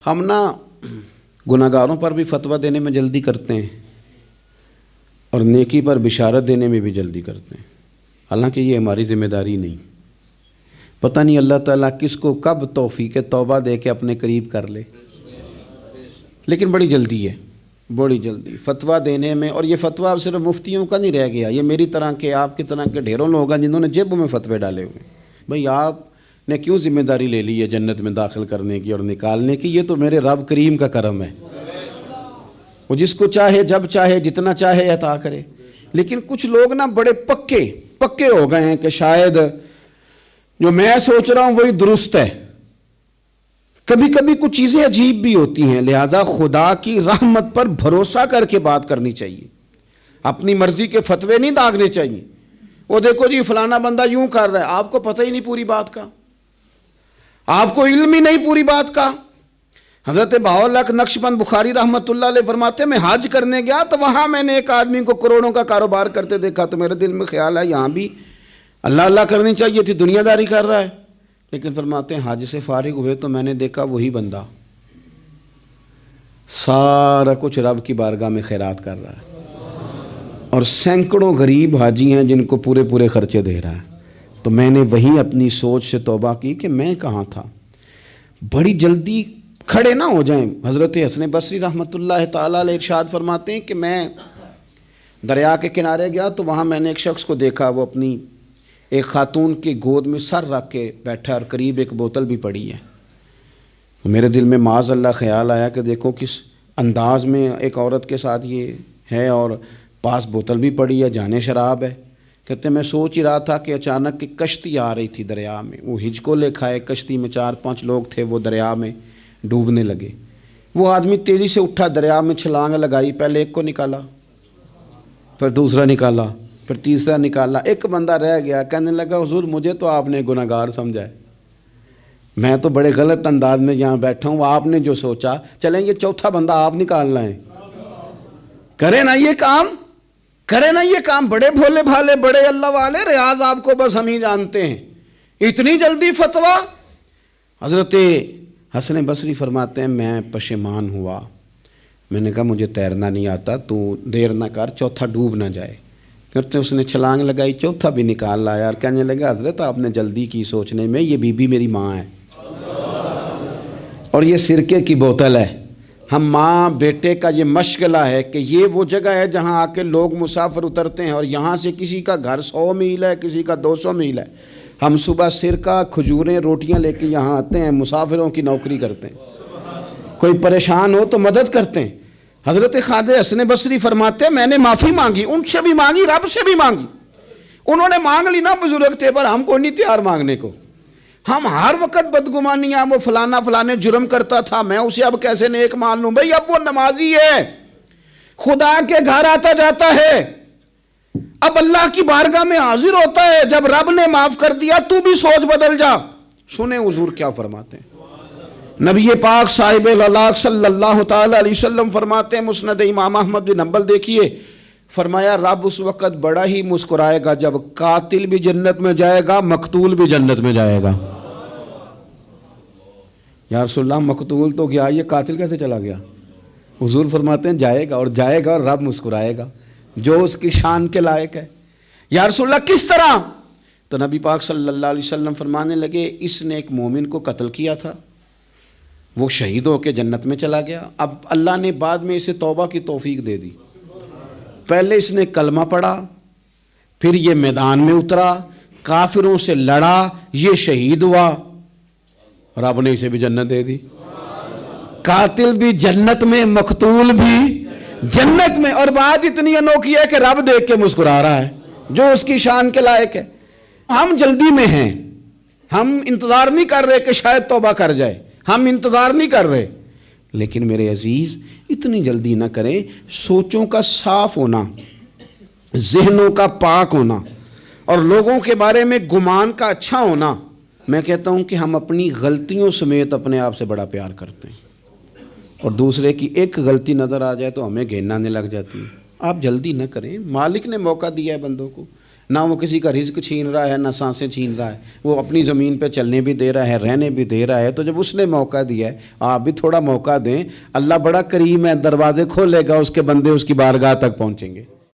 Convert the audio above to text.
ہم نا گناہگاروں پر بھی فتویٰ دینے میں جلدی کرتے ہیں اور نیکی پر بشارت دینے میں بھی جلدی کرتے ہیں، حالانکہ یہ ہماری ذمہ داری نہیں۔ پتہ نہیں اللہ تعالیٰ کس کو کب توفیق توبہ دے کے اپنے قریب کر لے، لیکن بڑی جلدی ہے، بڑی جلدی فتویٰ دینے میں۔ اور یہ فتویٰ اب صرف مفتیوں کا نہیں رہ گیا، یہ میری طرح کے آپ کی طرح کے ڈھیروں لوگ ہیں جنہوں نے جیبوں میں فتوے ڈالے ہوئے ہیں۔ بھئی آپ نے کیوں ذمہ داری لے لی ہے جنت میں داخل کرنے کی اور نکالنے کی؟ یہ تو میرے رب کریم کا کرم ہے، وہ جس کو چاہے جب چاہے جتنا چاہے عطا کرے۔ لیکن کچھ لوگ نا بڑے پکے ہو گئے ہیں کہ شاید جو میں سوچ رہا ہوں وہی درست ہے۔ کبھی کبھی کچھ چیزیں عجیب بھی ہوتی ہیں، لہذا خدا کی رحمت پر بھروسہ کر کے بات کرنی چاہیے، اپنی مرضی کے فتوے نہیں داغنے چاہیے۔ وہ دیکھو جی فلانا بندہ یوں کر رہا ہے، آپ کو پتہ ہی نہیں پوری بات کا، آپ کو علم ہی نہیں پوری بات کا۔ حضرت بہاءاللہ نقشبند بخاری رحمۃ اللہ علیہ فرماتے ہیں میں حج کرنے گیا تو وہاں میں نے ایک آدمی کو کروڑوں کا کاروبار کرتے دیکھا، تو میرے دل میں خیال ہے یہاں بھی اللہ اللہ کرنی چاہیے تھی، دنیا داری کر رہا ہے۔ لیکن فرماتے ہیں حج سے فارغ ہوئے تو میں نے دیکھا وہی بندہ سارا کچھ رب کی بارگاہ میں خیرات کر رہا ہے، اور سینکڑوں غریب حاجی ہیں جن کو پورے خرچے دے رہا ہے۔ تو میں نے وہیں اپنی سوچ سے توبہ کی کہ میں کہاں تھا۔ بڑی جلدی کھڑے نہ ہو جائیں۔ حضرت حسن بصری رحمۃ اللہ تعالیٰ علیہ ارشاد فرماتے ہیں کہ میں دریا کے کنارے گیا تو وہاں میں نے ایک شخص کو دیکھا، وہ اپنی ایک خاتون کی گود میں سر رکھ کے بیٹھا اور قریب ایک بوتل بھی پڑی ہے۔ میرے دل میں معاذ اللہ خیال آیا کہ دیکھو کس انداز میں ایک عورت کے ساتھ یہ ہے، اور پاس بوتل بھی پڑی ہے، جانے شراب ہے۔ کہتے میں سوچ ہی رہا تھا کہ اچانک ایک کشتی آ رہی تھی دریا میں، وہ ہجکو لے کھائے، کشتی میں 4-5 لوگ تھے، وہ دریا میں ڈوبنے لگے۔ وہ آدمی تیزی سے اٹھا، دریا میں چھلانگ لگائی، پہلے ایک کو نکالا، پھر دوسرا نکالا، پھر تیسرا نکالا، ایک بندہ رہ گیا۔ کہنے لگا حضور مجھے تو آپ نے گناہگار سمجھا ہے، میں تو بڑے غلط انداز میں یہاں بیٹھا ہوں، آپ نے جو سوچا چلیں گے چوتھا بندہ آپ نکالنا ہے، کرے نا یہ کام، کرے نا یہ کام۔ بڑے بھولے بھالے بڑے اللہ والے، ریاض آپ کو بس ہم ہی جانتے ہیں، اتنی جلدی فتویٰ۔ حضرت حسن بصری فرماتے ہیں میں پشیمان ہوا، میں نے کہا مجھے تیرنا نہیں آتا، تو دیر نہ کر چوتھا ڈوب نہ جائے۔ کرتے اس نے چھلانگ لگائی، چوتھا بھی نکال لایا، اور کہنے لگا حضرت آپ نے جلدی کی سوچنے میں، یہ بی بی میری ماں ہے اور یہ سرکے کی بوتل ہے۔ ہم ماں بیٹے کا یہ مشغلہ ہے کہ یہ وہ جگہ ہے جہاں آ کے لوگ مسافر اترتے ہیں، اور یہاں سے کسی کا گھر 100 میل ہے، کسی کا 200 میل ہے۔ ہم صبح سرکہ کھجوریں روٹیاں لے کے یہاں آتے ہیں، مسافروں کی نوکری کرتے ہیں، کوئی پریشان ہو تو مدد کرتے ہیں۔ حضرت خواجہ حسن بصری فرماتے ہیں میں نے معافی مانگی، ان سے بھی مانگی، رب سے بھی مانگی۔ انہوں نے مانگ لی نا بزرگ تھے، پر ہم کو نہیں تیار مانگنے کو۔ ہم ہر وقت بدگمانیاں، وہ فلانے جرم کرتا تھا، میں اسے اب کیسے نیک مان لوں؟ بھئی اب وہ نمازی ہے، خدا کے گھر آتا جاتا ہے، اب اللہ کی بارگاہ میں حاضر ہوتا ہے، جب رب نے معاف کر دیا تو بھی سوچ بدل جا۔ سنیں حضور کیا فرماتے ہیں۔ نبی پاک صاحب الاخلاق صلی اللہ تعالی علیہ وسلم فرماتے ہیں، مسند امام احمد بن حنبل دیکھیے، فرمایا رب اس وقت بڑا ہی مسکرائے گا جب قاتل بھی جنت میں جائے گا، مقتول بھی جنت میں جائے گا۔ یا رسول اللہ مقتول تو گیا، یہ قاتل کیسے چلا گیا؟ حضور فرماتے ہیں جائے گا، اور رب مسکرائے گا جو اس کی شان کے لائق ہے۔ یا رسول اللہ کس طرح؟ تو نبی پاک صلی اللہ علیہ وسلم فرمانے لگے اس نے ایک مومن کو قتل کیا تھا، وہ شہید ہو کے جنت میں چلا گیا، اب اللہ نے بعد میں اسے توبہ کی توفیق دے دی۔ پہلے اس نے کلمہ پڑھا، پھر یہ میدان میں اترا، کافروں سے لڑا، یہ شہید ہوا، رب نے اسے بھی جنت دے دی۔ قاتل بھی جنت میں، مقتول بھی جنت میں، اور بات اتنی انوکھی ہے کہ رب دیکھ کے مسکرا رہا ہے جو اس کی شان کے لائق ہے۔ ہم جلدی میں ہیں، ہم انتظار نہیں کر رہے کہ شاید توبہ کر جائے، ہم انتظار نہیں کر رہے۔ لیکن میرے عزیز اتنی جلدی نہ کریں، سوچوں کا صاف ہونا، ذہنوں کا پاک ہونا، اور لوگوں کے بارے میں گمان کا اچھا ہونا۔ میں کہتا ہوں کہ ہم اپنی غلطیوں سمیت اپنے آپ سے بڑا پیار کرتے ہیں، اور دوسرے کی ایک غلطی نظر آ جائے تو ہمیں گھن آنے لگ جاتی ہے۔ آپ جلدی نہ کریں، مالک نے موقع دیا ہے بندوں کو، نہ وہ کسی کا رزق چھین رہا ہے، نہ سانسیں چھین رہا ہے، وہ اپنی زمین پہ چلنے بھی دے رہا ہے، رہنے بھی دے رہا ہے۔ تو جب اس نے موقع دیا ہے، آپ بھی تھوڑا موقع دیں، اللہ بڑا کریم ہے، دروازے کھولے گا، اس کے بندے اس کی بارگاہ تک پہنچیں گے۔